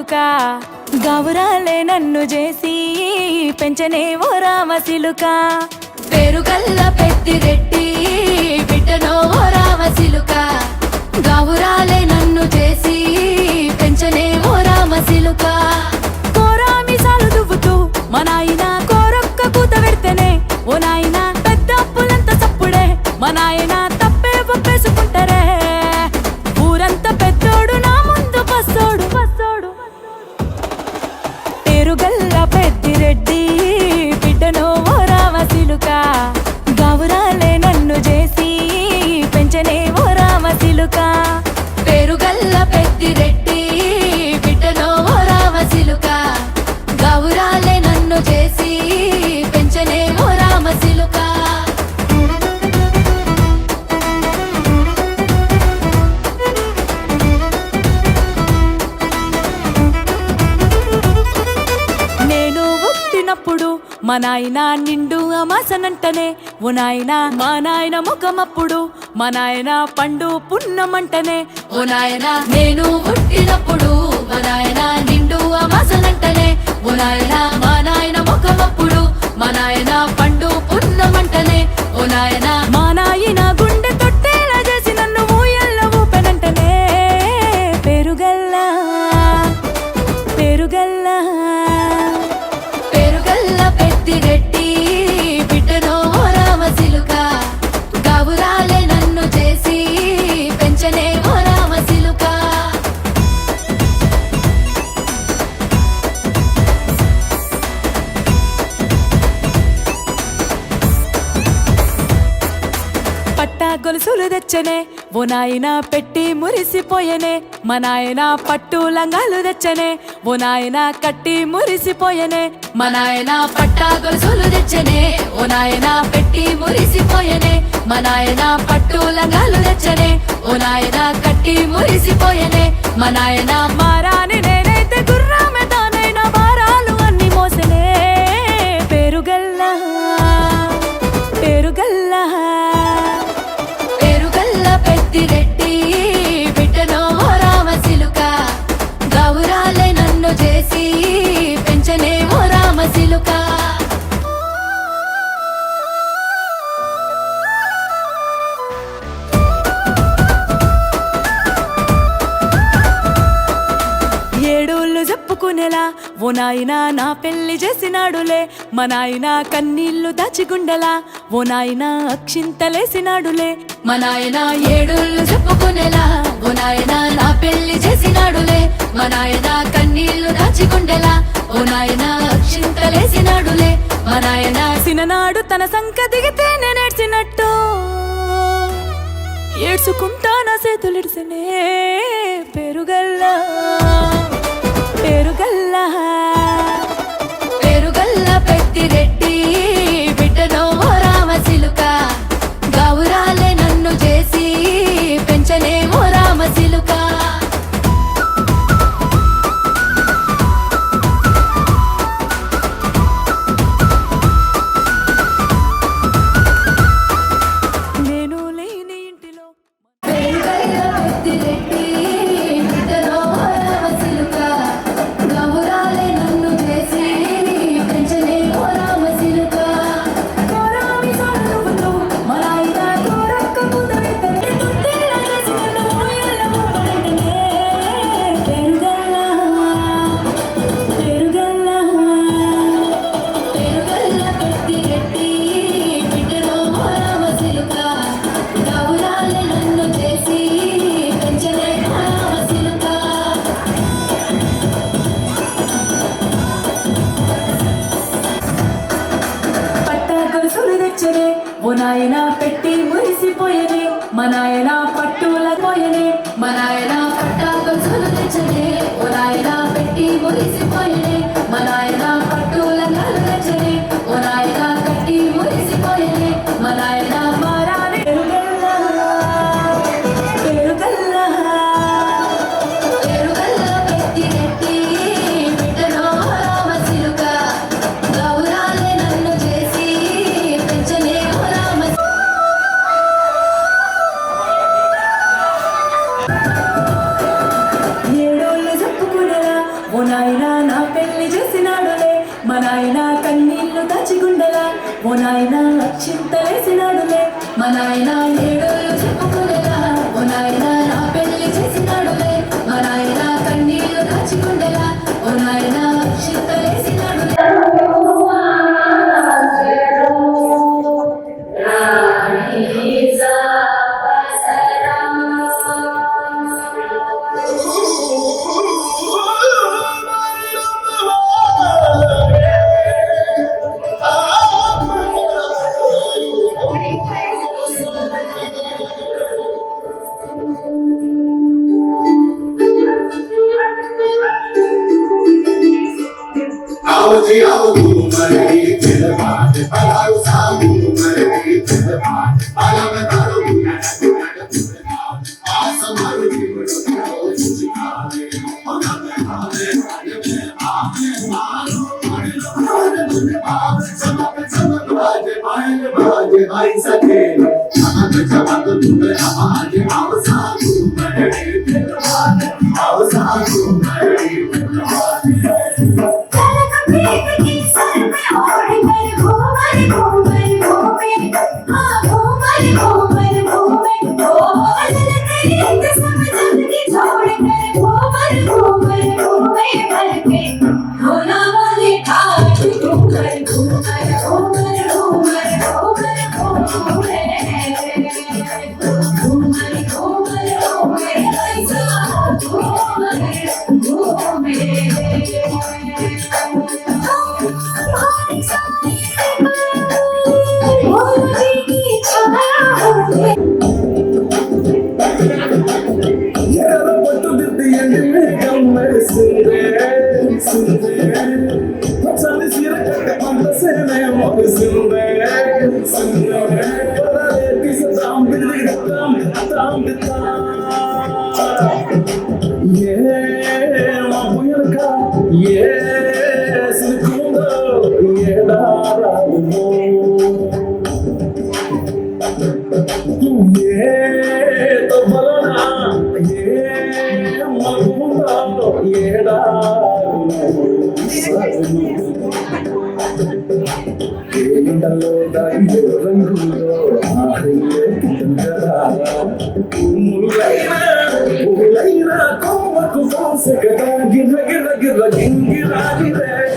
సిలుక గౌరాలే నన్ను చేసి పెంచనే ఓ రామ సిలుక పేరుగల్ల పెద్దిరెడ్డి బిడ్డనో ఓ రామ సిలుక గౌరాలే నన్ను చేసి పెంచనే ఓ రామ సిలుక కోరామి సాలు దువ్వుతూ మా నాయన కోరొక్క కూత పెడితేనే ఓ నాయన పెద్ద అప్పులంత సప్పుడే మా నాయన తప్పే ఒప్పేసుకుంటారే ఊరంతా పెద్దోడు నా ముందు బస్సోడు బస్సోడు పేరుగల్ల పెద్దిరెడ్డి బిడ్డనో ఓ రామ సిలుక గౌరాలే నన్ను చేసి పెంచనే ఓ రామ సిలుక పేరుగల్ల పెద్దిరెడ్డి బిడ్డనో ఓ రామ సిలుక గౌరాలే నన్ను చేసి పెంచనే ఓ రామ సిలుక నేను పుట్టినప్పుడు మా నాయన నిండు అమాసనంటనే ఓ నాయన మా నాయన ముఖమప్పుడు మా నాయన పండు పున్నమంటనే ఓ నాయన నేను పుట్టినప్పుడు మా నాయన నిండు అమాసనంటనే ఓ నాయన మా నాయన ముఖమప్పుడు మా నాయన పండు పున్నమంటనే ఓ నాయన మా నాయన గుండె తొట్టేలా చేసి నన్ను ఊయల్ల ఊపెనంటనే పేరుగల్లా పేరుగల్లా పేరుగల్ల పెద్దిరెడ్డి బిడ్డనో ఓ రామ సిలుక గౌరాలే నన్ను చేసి పెంచనే ఓ రామ సిలుక పట్టా గొలుసులు తెచ్చనే ఓ నాయన పెట్టి మురిసిపోయనే మా నాయన పట్టు లంగాలు తెచ్చనే ఓ నాయన కట్టి మురిసిపోయనే మా నాయన పట్టా గొలుసులు తెచ్చనే ఓ నాయన పెట్టి మురిసిపోయనే మా నాయన పట్టు లంగాలు తెచ్చనే ఓ నాయన కట్టి మురిసిపోయనే మా నాయన మారాని నేనైతే గుర్రామె తానైనా భారాలు అన్ని మోసనే పేరుగల్లా పేరుగల్లా పేరుగల్ల పెద్దిరెడ్డి బిడ్డనో ఓ రామ సిలుక గౌరాలే నన్ను చేసి పెంచనే ఓ రామ సిలుక ఏడోళ్ళు చెప్పుకునేలా ఓ నాయన నా పెళ్లి చేసినాడులే మా నాయన కన్నీళ్లు దాచిగుండెలా ఓ నాయన అక్షింతలేసినాడులే మా నాయన ఏడుళ్ళు చెప్పుకునేలా ఓ నాయన నా పెళ్లి చేసినాడులే మా నాయన కన్నీళ్లు దాచికుండెలా ఓ నాయన అక్షింతలేసినాడులే మా నాయన సిననాడు తన సంక దిగితే నేనేడ్చినట్టు ఏడ్చుకుంటా నా చేతులిడిసనే పేరుగల్లా పేరుగల్లా పేరుగల్ల పెద్దిరెడ్డి బిడ్డనో ఓ రామ సిలుక గౌరాలే నన్ను చేసి పెంచనే ఓ రామ సిలుక నేను లేని ఇంటిలో పేరుగల్ల పెద్దిరెడ్డి బిడ్డనో ఓ రామ సిలుక గౌరాలే నన్ను చేసి పెంచనే ఓ రామ సిలుక కోరామి సాలు దువ్వుతూ మా నాయన కోరొక్క కూత పెడితేనే తొట్టేలా చేసి నన్ను ఊయల్ల ఊపెనంటనే పేరుగల్లా పేరుగల్లా పేరుగల్ల పెద్దిరెడ్డి బిడ్డనో ఓ రామ సిలుక గౌరాలే నన్ను చేసి పెంచనే ఓ రామ సిలుక పట్టా గొలుసులు తెచ్చనే ఓ నాయన పెట్టి మురిసిపోయనే మా నాయన పట్టుల పోయనే మా నాయన పట్టా గొలుసులు తెచ్చనే ఓ నాయన పెట్టి మురిసిపోయనే మా నాయన పట్టు లంగాలు తెచ్చనే ఓ నాయన కట్టి మురిసిపోయనే మా నాయన మారాని పేరుగల్లా పేరుగల్లా పేరుగల్ల పెద్దిరెడ్డి బిడ్డనో ఓ రామ సిలుక గౌరాలే నన్ను చేసి పెంచనే ఓ రామ నాయన నా పెళ్లి చేసినాడులే మా నాయన కన్నీళ్లు దాచిగుండెలా ఓ నాయన చింతలేసినాడులే మా నాయన ఏడోళ్ళు చెప్పుకోలేదా ఓ నాయన నా పెళ్లి చేసినాడులే మా నాయన కన్నీళ్లు దాచుకుండేలా ఓ నాయన చింతలేసినాడులే Gingira, gingira, gingira, gingira,